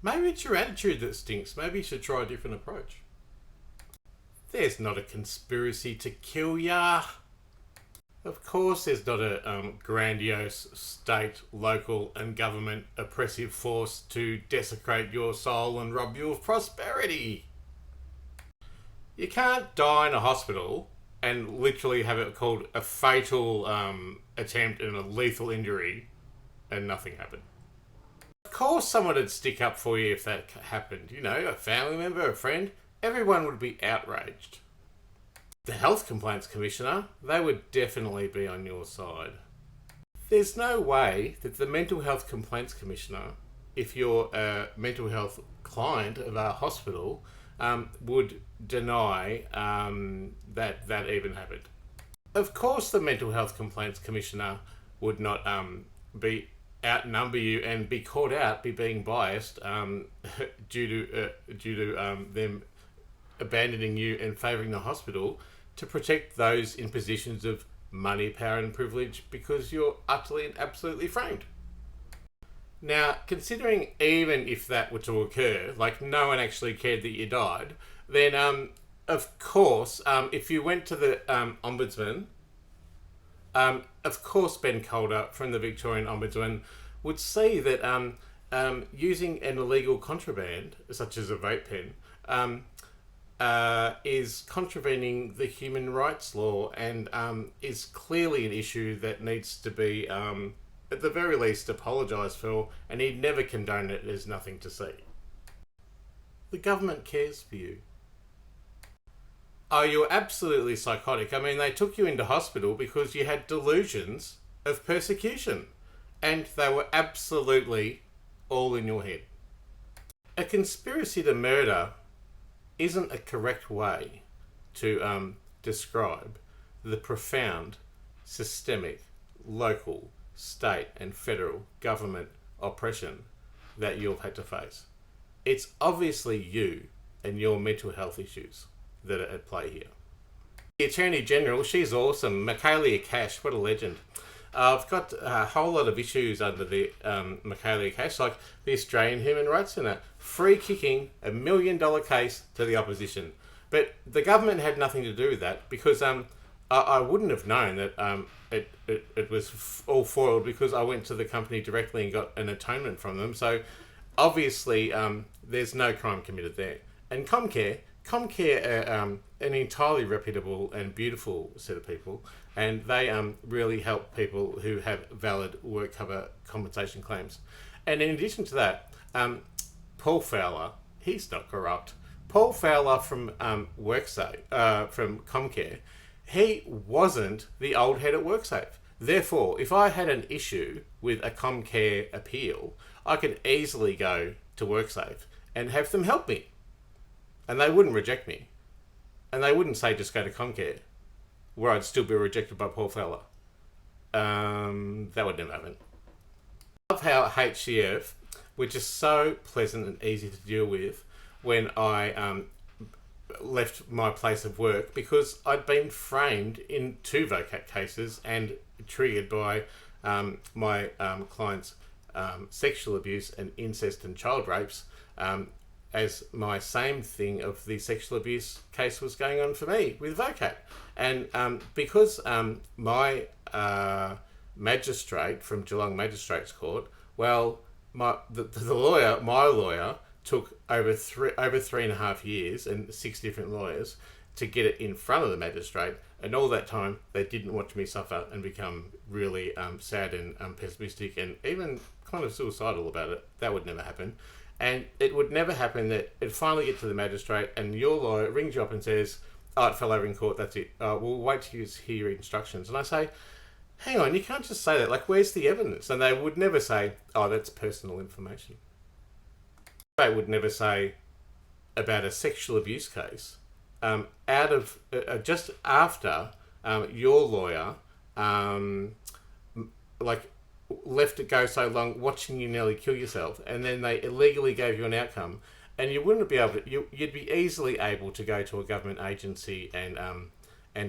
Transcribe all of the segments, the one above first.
Maybe it's your attitude that stinks. Maybe you should try a different approach. There's not a conspiracy to kill ya. Of course there's not a grandiose state, local and government oppressive force to desecrate your soul and rob you of prosperity. You can't die in a hospital and literally have it called a fatal attempt and a lethal injury and nothing happened. Of course someone would stick up for you if that happened. You know, a family member, a friend, everyone would be outraged. The Health Complaints Commissioner, they would definitely be on your side. There's no way that the Mental Health Complaints Commissioner, if you're a mental health client of our hospital, would deny that even happened. Of course the Mental Health Complaints Commissioner would not outnumber you and be caught out, be being biased due to them abandoning you and favouring the hospital to protect those in positions of money, power and privilege because you're utterly and absolutely framed. Now, considering even if that were to occur, like no one actually cared that you died, then of course, if you went to the Ombudsman, of course Ben Calder from the Victorian Ombudsman would see that using an illegal contraband, such as a vape pen, is contravening the human rights law and is clearly an issue that needs to be, at the very least, apologised for, and he'd never condone it. There's nothing to see. The government cares for you. Oh, you're absolutely psychotic. I mean, they took you into hospital because you had delusions of persecution, and they were absolutely all in your head. A conspiracy to murder isn't a correct way to describe the profound, systemic, local, state and federal government oppression that you've had to face. It's obviously you and your mental health issues that are at play here. The Attorney General, she's awesome. Michaelia Cash, what a legend. I've got a whole lot of issues under the Michaelia Cash, like the Australian Human Rights Centre, free kicking $1 million case to the opposition. But the government had nothing to do with that because I wouldn't have known that it was all foiled because I went to the company directly and got an atonement from them. So obviously there's no crime committed there. And Comcare are an entirely reputable and beautiful set of people, and they really help people who have valid work cover compensation claims. And in addition to that, Paul Fowler, he's not corrupt. Paul Fowler from WorkSafe, from Comcare, he wasn't the old head at WorkSafe. Therefore, if I had an issue with a Comcare appeal, I could easily go to WorkSafe and have them help me. And they wouldn't reject me. And they wouldn't say just go to Comcare, where I'd still be rejected by Paul Fowler. That would never happen. I love how HCF were just so pleasant and easy to deal with when I left my place of work, because I'd been framed in 2 VOCAT cases and triggered by my clients' sexual abuse and incest and child rapes, as my same thing of the sexual abuse case was going on for me with VOCAT. And because my magistrate from Geelong Magistrates Court, well, my lawyer took over 3.5 years and 6 different lawyers to get it in front of the magistrate, and all that time they didn't watch me suffer and become really sad and pessimistic and even kind of suicidal about it. That would never happen. And it would never happen that it finally gets to the magistrate and your lawyer rings you up and says, oh, it fell over in court, that's it. We'll wait till you hear your instructions. And I say, hang on, you can't just say that. Like, where's the evidence? And they would never say, oh, that's personal information. They would never say about a sexual abuse case just after your lawyer left it go so long watching you nearly kill yourself, and then they illegally gave you an outcome, and you wouldn't be able to, you'd be easily able to go to a government agency and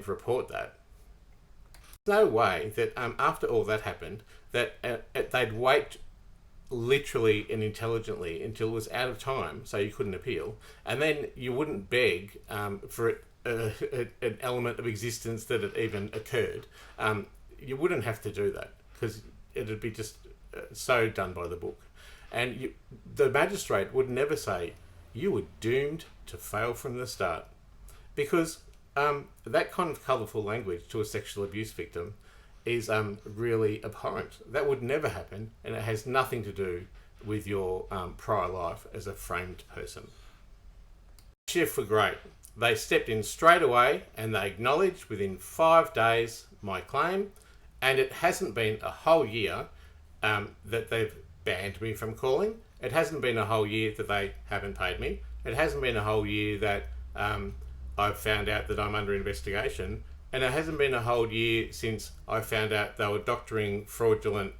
report that. There's no way that after all that happened that they'd wait literally and intelligently until it was out of time, so you couldn't appeal, and then you wouldn't beg for an element of existence that it even occurred. You wouldn't have to do that because it'd be just so done by the book. And the magistrate would never say, you were doomed to fail from the start. Because that kind of colourful language to a sexual abuse victim is really abhorrent. That would never happen, and it has nothing to do with your prior life as a framed person. Shift were great. They stepped in straight away and they acknowledged within 5 days my claim, and it hasn't been a whole year that they've banned me from calling. It hasn't been a whole year that they haven't paid me. It hasn't been a whole year that I've found out that I'm under investigation. And it hasn't been a whole year since I found out they were doctoring fraudulent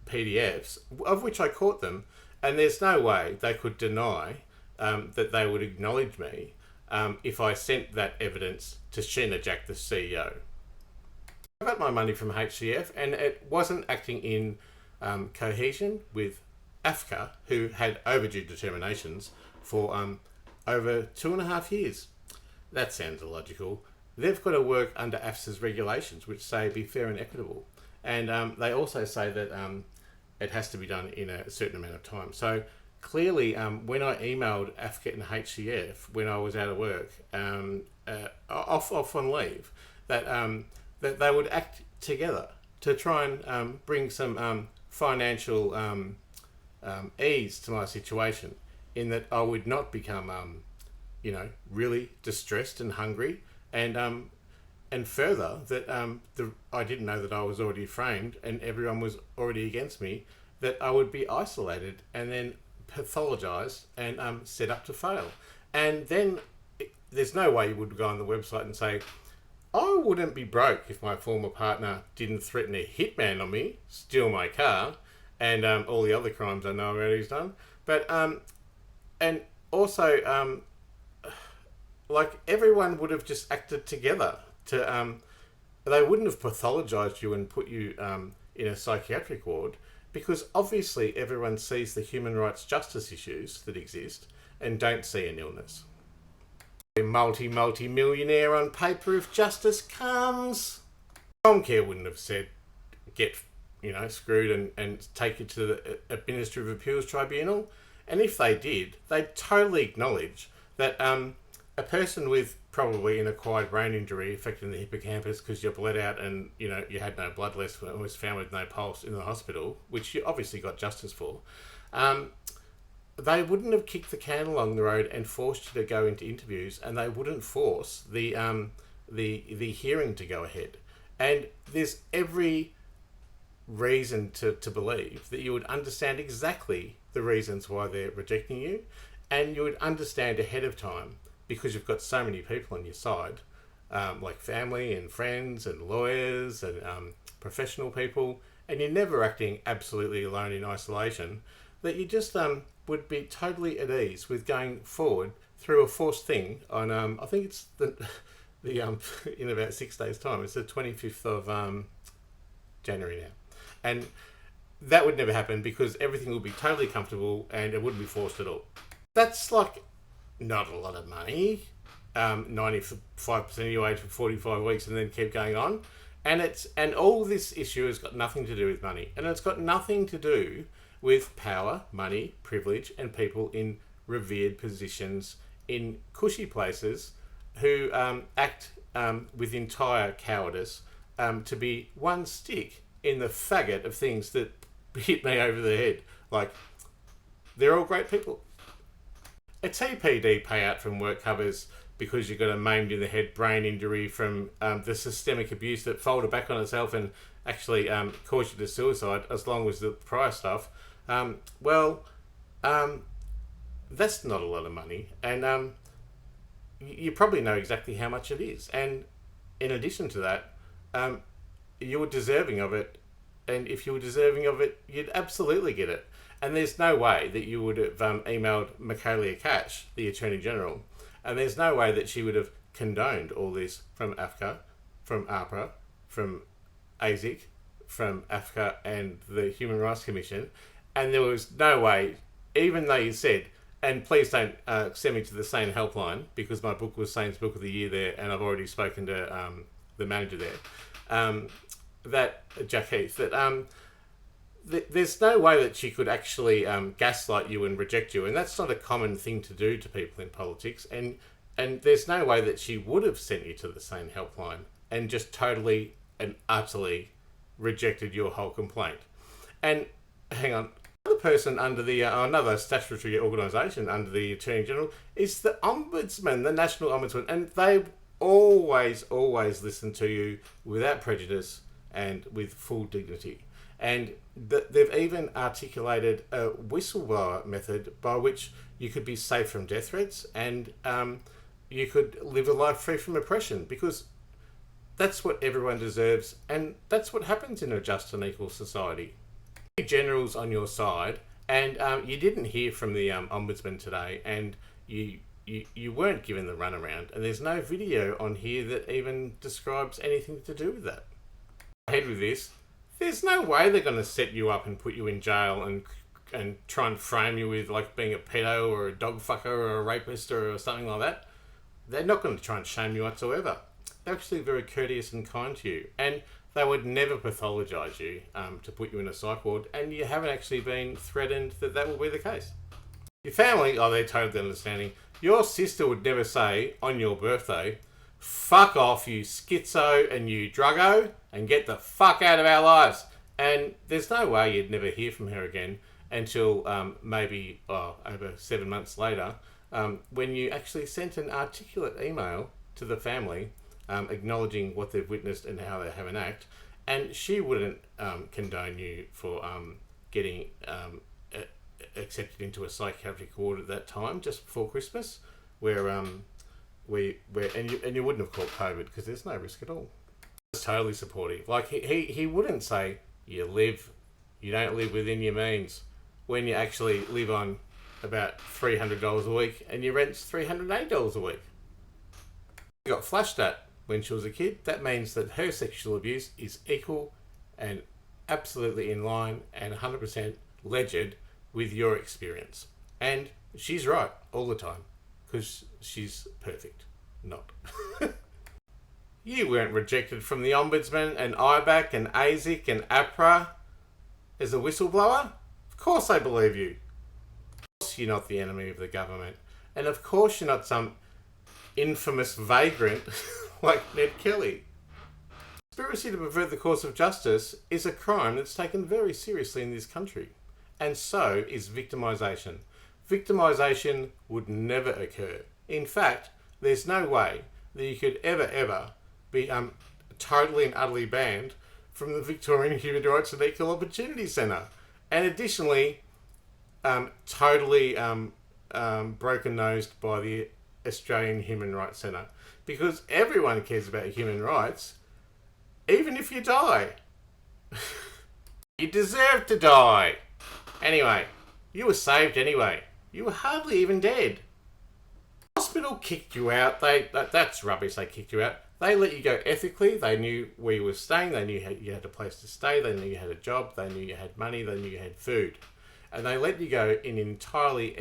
PDFs, of which I caught them. And there's no way they could deny that they would acknowledge me if I sent that evidence to Sheena Jack, the CEO. I got my money from HCF, and it wasn't acting in cohesion with AFCA, who had overdue determinations for over 2.5 years. That sounds illogical. They've got to work under AFCA's regulations, which say be fair and equitable. And they also say that it has to be done in a certain amount of time. So clearly, when I emailed AFCA and HCF when I was out of work, off on leave, that they would act together to try and bring some financial ease to my situation, in that I would not become really distressed and hungry, and further that I didn't know that I was already framed and everyone was already against me, that I would be isolated and then pathologized and set up to fail. And then there's no way you would go on the website and say, I wouldn't be broke if my former partner didn't threaten a hitman on me, steal my car, and all the other crimes I know already he's done. But and also like everyone would have just acted together to they wouldn't have pathologized you and put you in a psychiatric ward, because obviously everyone sees the human rights justice issues that exist and don't see an illness. A multi-millionaire on paper if justice comes. Comcare wouldn't have said get screwed and take you to the Administrative Appeals Tribunal. And if they did, they'd totally acknowledge that a person with probably an acquired brain injury affecting the hippocampus because you bled out and you had no blood left and was found with no pulse in the hospital, which you obviously got justice for, they wouldn't have kicked the can along the road and forced you to go into interviews, and they wouldn't force the hearing to go ahead. And there's every reason to believe that you would understand exactly the reasons why they're rejecting you, and you would understand ahead of time, because you've got so many people on your side, like family and friends and lawyers and professional people, and you're never acting absolutely alone in isolation, that you just would be totally at ease with going forward through a forced thing on, I think it's the in about 6 days' time. It's the 25th of January now. And that would never happen because everything would be totally comfortable and it wouldn't be forced at all. That's like not a lot of money, 95% of your age for 45 weeks and then keep going on. And all this issue has got nothing to do with money. And it's got nothing to do with power, money, privilege, and people in revered positions in cushy places who act with entire cowardice to be one stick in the faggot of things that hit me over the head. Like, they're all great people. A TPD payout from work covers because you've got a maimed in the head brain injury from the systemic abuse that folded back on itself and actually caused you to suicide, as long as the prior stuff. That's not a lot of money. And you probably know exactly how much it is. And in addition to that, you were deserving of it. And if you were deserving of it, you'd absolutely get it. And there's no way that you would have emailed Michaelia Cash, the Attorney General, and there's no way that she would have condoned all this from AFCA, from APRA, from ASIC, from Africa and the Human Rights Commission, and there was no way, even though you said, and please don't send me to the same helpline, because my book was Sane's Book of the Year there, and I've already spoken to the manager there, that Jack Heath, that there's no way that she could actually gaslight you and reject you, and that's not a common thing to do to people in politics, and there's no way that she would have sent you to the same helpline and just totally and utterly rejected your whole complaint. And hang on, another person under the another statutory organisation under the Attorney General is the Ombudsman, the National Ombudsman, and they always listen to you without prejudice and with full dignity. And they've even articulated a whistleblower method by which you could be safe from death threats and you could live a life free from oppression, because that's what everyone deserves, and that's what happens in a just and equal society. The General's on your side, and you didn't hear from the Ombudsman today, and you weren't given the runaround, and there's no video on here that even describes anything to do with that. Ahead with this, there's no way they're going to set you up and put you in jail and try and frame you with like being a pedo or a dog fucker or a rapist or something like that. They're not going to try and shame you whatsoever. They're actually very courteous and kind to you, and they would never pathologise you to put you in a psych ward, and you haven't actually been threatened that will be the case. Your family, they're totally understanding. Your sister would never say on your birthday, "Fuck off, you schizo and you druggo, and get the fuck out of our lives." And there's no way you'd never hear from her again until maybe over 7 months later, when you actually sent an articulate email to the family acknowledging what they've witnessed and how they have an act, and she wouldn't condone you for getting accepted into a psychiatric ward at that time, just before Christmas, where you wouldn't have caught COVID because there's no risk at all. It's totally supportive. Like he wouldn't say you don't live within your means when you actually live on about $300 a week and your rent's $380 a week. She got flashed at when she was a kid. That means that her sexual abuse is equal and absolutely in line and 100% legend with your experience. And she's right all the time, because she's perfect. Not. You weren't rejected from the Ombudsman and IBAC and ASIC and APRA as a whistleblower. Of course I believe you. Of course you're not the enemy of the government. And of course you're not some infamous vagrant like Ned Kelly. Conspiracy to pervert the course of justice is a crime that's taken very seriously in this country. And so is victimisation. Victimisation would never occur. In fact, there's no way that you could ever be totally and utterly banned from the Victorian Human Rights and Equal Opportunity Centre. And additionally, totally broken-nosed by the Australian Human Rights Centre. Because everyone cares about human rights, even if you die. You deserve to die. Anyway, you were saved anyway. You were hardly even dead. The hospital kicked you out. That's rubbish, they kicked you out. They let you go ethically. They knew where you were staying. They knew you had a place to stay. They knew you had a job. They knew you had money. They knew you had food. And they let you go in an entirely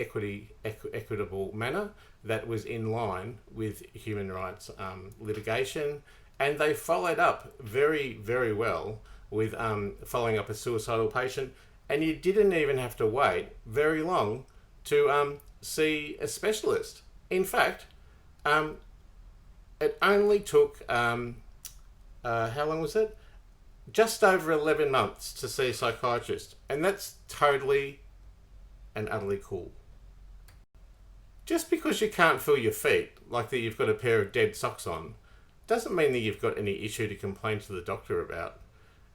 equitable manner that was in line with human rights litigation. And they followed up very, very well with following up a suicidal patient. And you didn't even have to wait very long to see a specialist. In fact, it only took, how long was it? Just over 11 months to see a psychiatrist. And that's totally and utterly cool. Just because you can't feel your feet, like that you've got a pair of dead socks on, doesn't mean that you've got any issue to complain to the doctor about.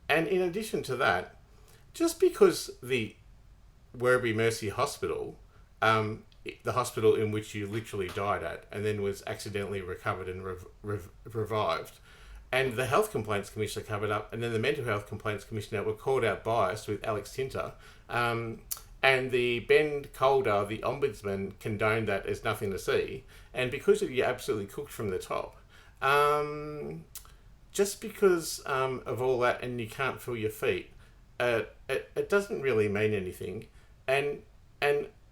And in addition to that, just because the Werribee Mercy Hospital, the hospital in which you literally died at and then was accidentally recovered and revived, and the Health Complaints Commissioner covered up, and then the Mental Health Complaints Commissioner were called out biased with Alex Tinter, and the Ben Calder, the Ombudsman, condoned that as nothing to see, and because you're absolutely cooked from the top, just because of all that and you can't feel your feet, it doesn't really mean anything. And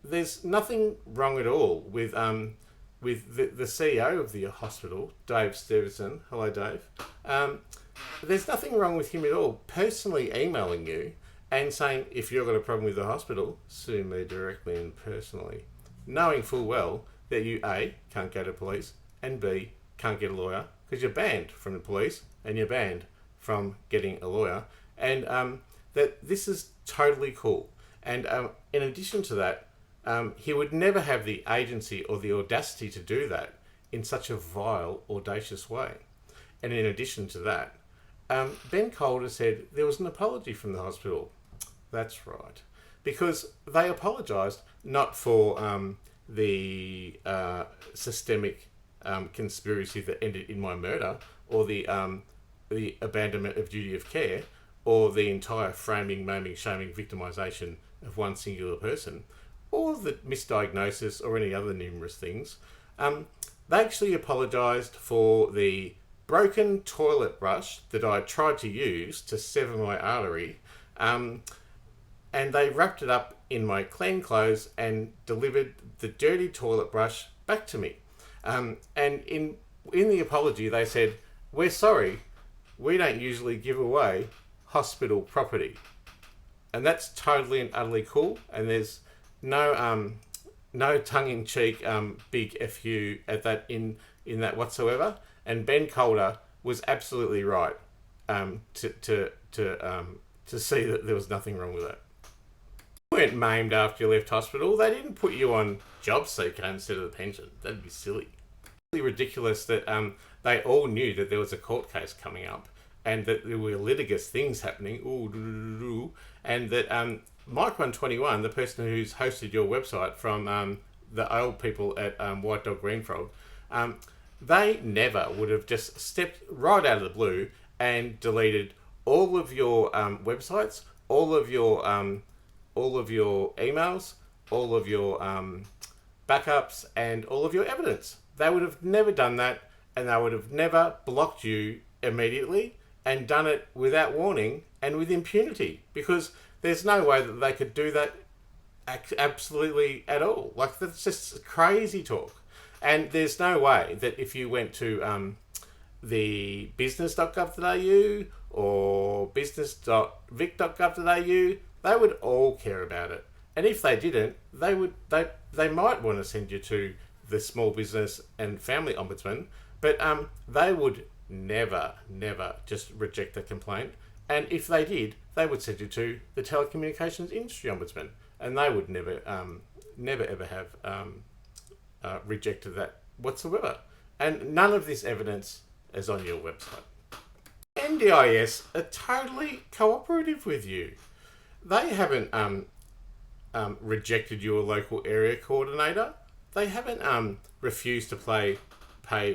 there's nothing wrong at all with the CEO of the hospital, Dave Stevenson. Hello, Dave. There's nothing wrong with him at all personally emailing you and saying, if you've got a problem with the hospital, sue me directly and personally, knowing full well that you A, can't go to police, and B, can't get a lawyer because you're banned from the police and you're banned from getting a lawyer, and that this is totally cool. And in addition to that, he would never have the agency or the audacity to do that in such a vile, audacious way. And in addition to that, Ben Calder said there was an apology from the hospital. That's right. Because they apologised not for the systemic conspiracy that ended in my murder, or the abandonment of duty of care, or the entire framing, maiming, shaming, victimisation of one singular person, or the misdiagnosis, or any other numerous things. They actually apologised for the broken toilet brush that I tried to use to sever my artery, and they wrapped it up in my clean clothes and delivered the dirty toilet brush back to me. And in the apology, they said, "We're sorry, we don't usually give away hospital property." And that's totally and utterly cool. And there's no tongue-in-cheek big FU at that in that whatsoever. And Ben Calder was absolutely right to see that there was nothing wrong with that. You weren't maimed after you left hospital. They didn't put you on job seeker instead of the pension. That'd be silly. It's really ridiculous that they all knew that there was a court case coming up and that there were litigious things happening. And that Mike 121, the person who's hosted your website from the old people at White Dog Green Frog, they never would have just stepped right out of the blue and deleted all of your websites, all of your emails, all of your backups, and all of your evidence. They would have never done that, and they would have never blocked you immediately and done it without warning and with impunity, because there's no way that they could do that absolutely at all. Like, that's just crazy talk. And there's no way that if you went to the business.gov.au or business.vic.gov.au, they would all care about it. And if they didn't, they might want to send you to the Small Business and Family Ombudsman, but they would never just reject the complaint. And if they did, they would send you to the Telecommunications Industry Ombudsman, and they would never ever have rejected that whatsoever. And none of this evidence is on your website. NDIS are totally cooperative with you. They haven't rejected you a local area coordinator. They haven't refused to pay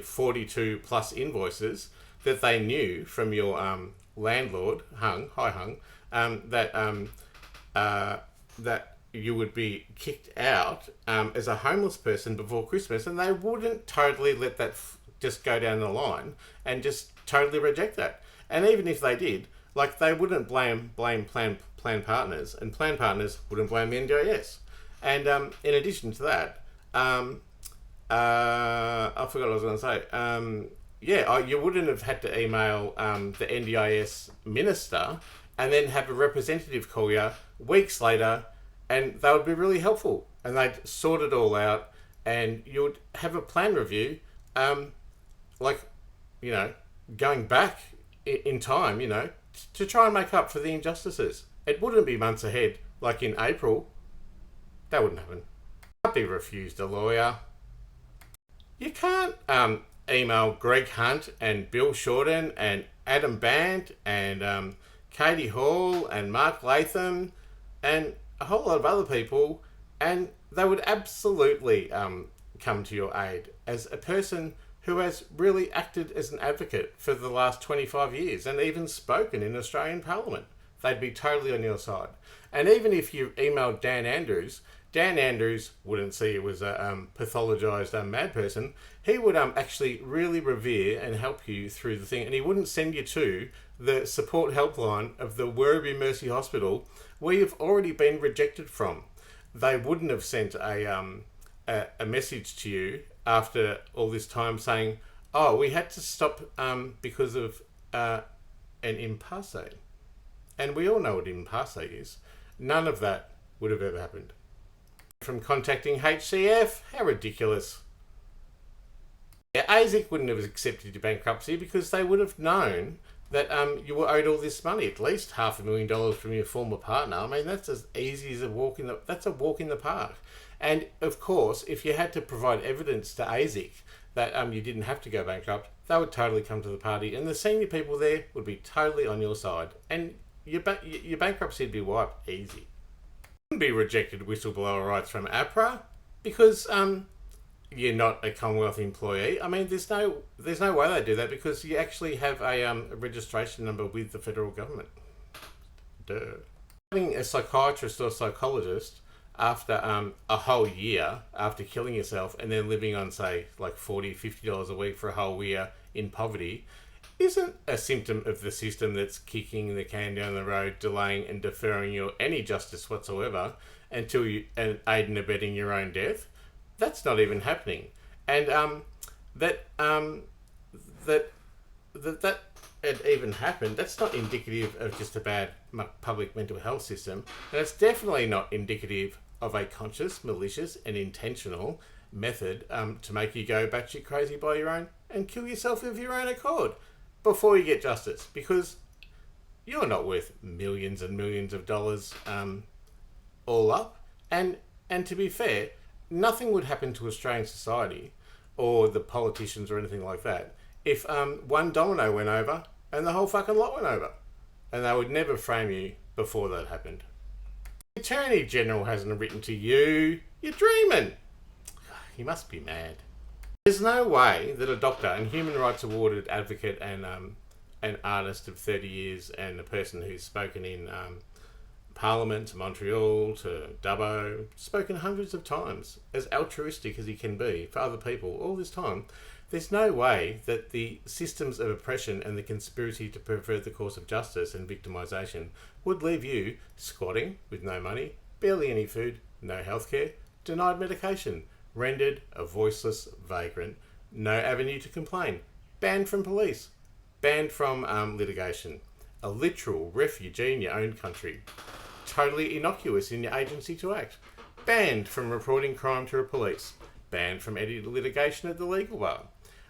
42 plus invoices that they knew from your landlord, Hung, that you would be kicked out as a homeless person before Christmas, and they wouldn't totally let that just go down the line and just totally reject that. And even if they did, like, they wouldn't blame Plan Partners, and Plan Partners wouldn't blame the NDIS. And in addition to that, I forgot what I was going to say. You wouldn't have had to email the NDIS minister and then have a representative call you weeks later, and they would be really helpful, and they'd sort it all out, and you would have a plan review, going back in time, to try and make up for the injustices. It wouldn't be months ahead, like in April. That wouldn't happen. Can't be refused a lawyer. You can't email Greg Hunt and Bill Shorten and Adam Band and Katie Hall and Mark Latham and a whole lot of other people, and they would absolutely come to your aid as a person who has really acted as an advocate for the last 25 years and even spoken in Australian Parliament. They'd be totally on your side. And even if you emailed Dan Andrews, Dan Andrews wouldn't see you as a pathologized mad person. He would actually really revere and help you through the thing, and he wouldn't send you to the support helpline of the Werribee Mercy Hospital where you've already been rejected from. They wouldn't have sent a message to you after all this time saying, "Oh, we had to stop because of an impasse." And we all know what impasse is. None of that would have ever happened. From contacting HCF, how ridiculous. Yeah, ASIC wouldn't have accepted your bankruptcy because they would have known that you were owed all this money, at least $500,000 from your former partner. I mean, that's as easy as a walk in the park. And of course, if you had to provide evidence to ASIC that you didn't have to go bankrupt, they would totally come to the party, and the senior people there would be totally on your side, and your bankruptcy would be wiped easy. You wouldn't be rejected whistleblower rights from APRA because you're not a Commonwealth employee. I mean, there's no way they do that because you actually have a registration number with the federal government. Duh. Having a psychiatrist or psychologist after a whole year after killing yourself and then living on, say, like $40, $50 a week for a whole year in poverty isn't a symptom of the system that's kicking the can down the road, delaying and deferring you any justice whatsoever until you aid and abetting your own death. That's not even happening. And that it even happened, that's not indicative of just a bad public mental health system. And it's definitely not indicative of a conscious, malicious and intentional method to make you go batshit crazy by your own and kill yourself of your own accord before you get justice, because you're not worth millions and millions of dollars all up. And to be fair, nothing would happen to Australian society or the politicians or anything like that if one domino went over and the whole fucking lot went over. And they would never frame you before that happened. The Attorney General hasn't written to you. You're dreaming. You must be mad. There's no way that a doctor and human rights awarded advocate and an artist of 30 years and a person who's spoken in Parliament to Montreal to Dubbo, spoken hundreds of times, as altruistic as he can be for other people all this time, there's no way that the systems of oppression and the conspiracy to pervert the course of justice and victimisation would leave you squatting with no money, barely any food, no healthcare, denied medication, rendered a voiceless vagrant, no avenue to complain, banned from police, banned from litigation, a literal refugee in your own country, totally innocuous in your agency to act, banned from reporting crime to the police, banned from any litigation at the legal bar,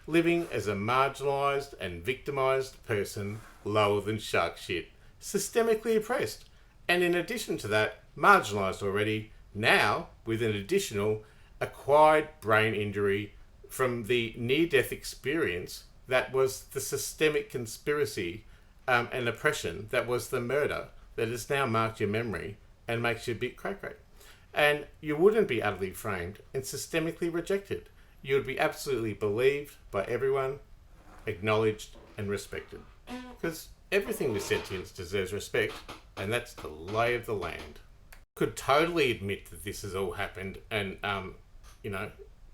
living as a marginalised and victimised person lower than shark shit, systemically oppressed, and in addition to that, marginalised already, now with an additional acquired brain injury from the near-death experience that was the systemic conspiracy and oppression that was the murder that has now marked your memory and makes you a bit cray-cray. And you wouldn't be utterly framed and systemically rejected. You would be absolutely believed by everyone, acknowledged and respected. Because everything with sentience deserves respect, and that's the lay of the land. Could totally admit that this has all happened and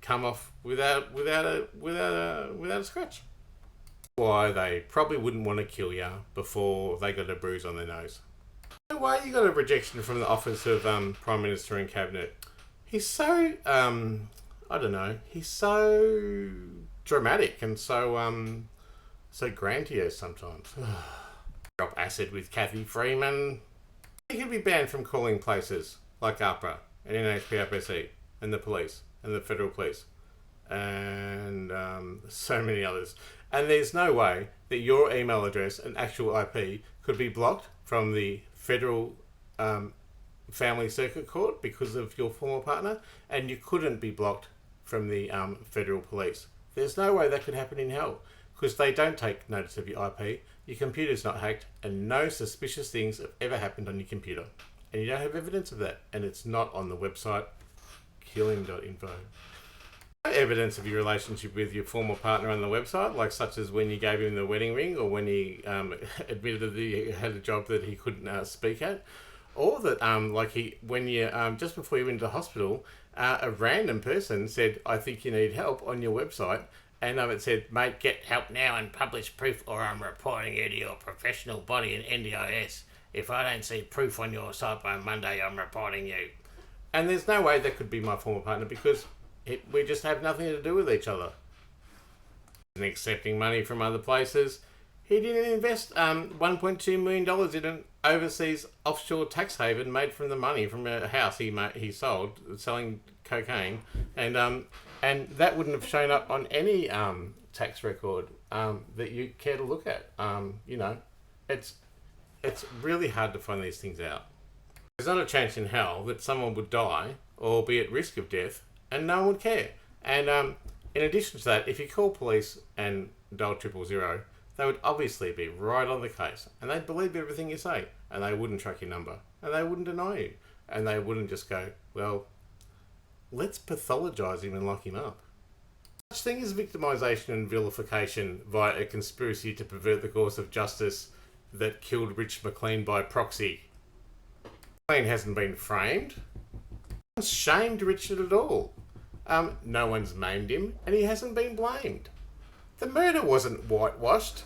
come off without a scratch. Why they probably wouldn't want to kill you before they got a bruise on their nose. Why you got a rejection from the office of Prime Minister and Cabinet? He's so he's so dramatic and so grandiose sometimes. Drop acid with Kathy Freeman. He could be banned from calling places like APRA and NHPRPC and the police and the federal police and so many others. And there's no way that your email address and actual IP could be blocked from the federal family circuit court because of your former partner, and you couldn't be blocked from the federal police. There's no way that could happen in hell because they don't take notice of your IP, your computer's not hacked, and no suspicious things have ever happened on your computer. And you don't have evidence of that, and it's not on the website killing.info. No evidence of your relationship with your former partner on the website, like such as when you gave him the wedding ring or when he admitted that he had a job that he couldn't speak at, Or that when you just before you went to the hospital, a random person said, "I think you need help" on your website, and it said, "Mate, get help now and publish proof, or I'm reporting you to your professional body in NDIS. If I don't see proof on your site by Monday, I'm reporting you." And there's no way that could be my former partner because we just have nothing to do with each other. And accepting money from other places. He didn't invest $1.2 million in an overseas offshore tax haven made from the money from a house he sold selling cocaine, and that wouldn't have shown up on any tax record that you care to look at. It's really hard to find these things out. There's not a chance in hell that someone would die or be at risk of death and no one would care. And in addition to that, if you call police and dial 000, they would obviously be right on the case and they'd believe everything you say and they wouldn't track your number and they wouldn't deny you and they wouldn't just go, well, let's pathologise him and lock him up. Such thing as victimisation and vilification via a conspiracy to pervert the course of justice that killed Rich Mclean by proxy. Mclean hasn't been framed. No one's shamed Richard at all. No one's maimed him and he hasn't been blamed. The murder wasn't whitewashed.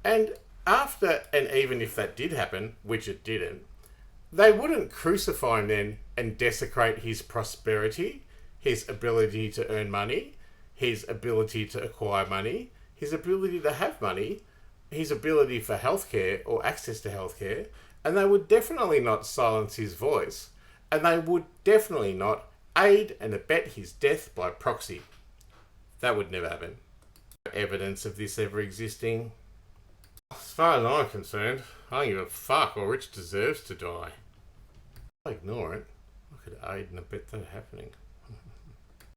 And even if that did happen, which it didn't, they wouldn't crucify him then and desecrate his prosperity, his ability to earn money, his ability to acquire money, his ability to have money, his ability for healthcare or access to healthcare, and they would definitely not silence his voice, and they would definitely not aid and abet his death by proxy. That would never happen. Evidence of this ever existing. As far as I'm concerned, I don't give a fuck or Rich deserves to die. I ignore it. I could aid and abet that happening.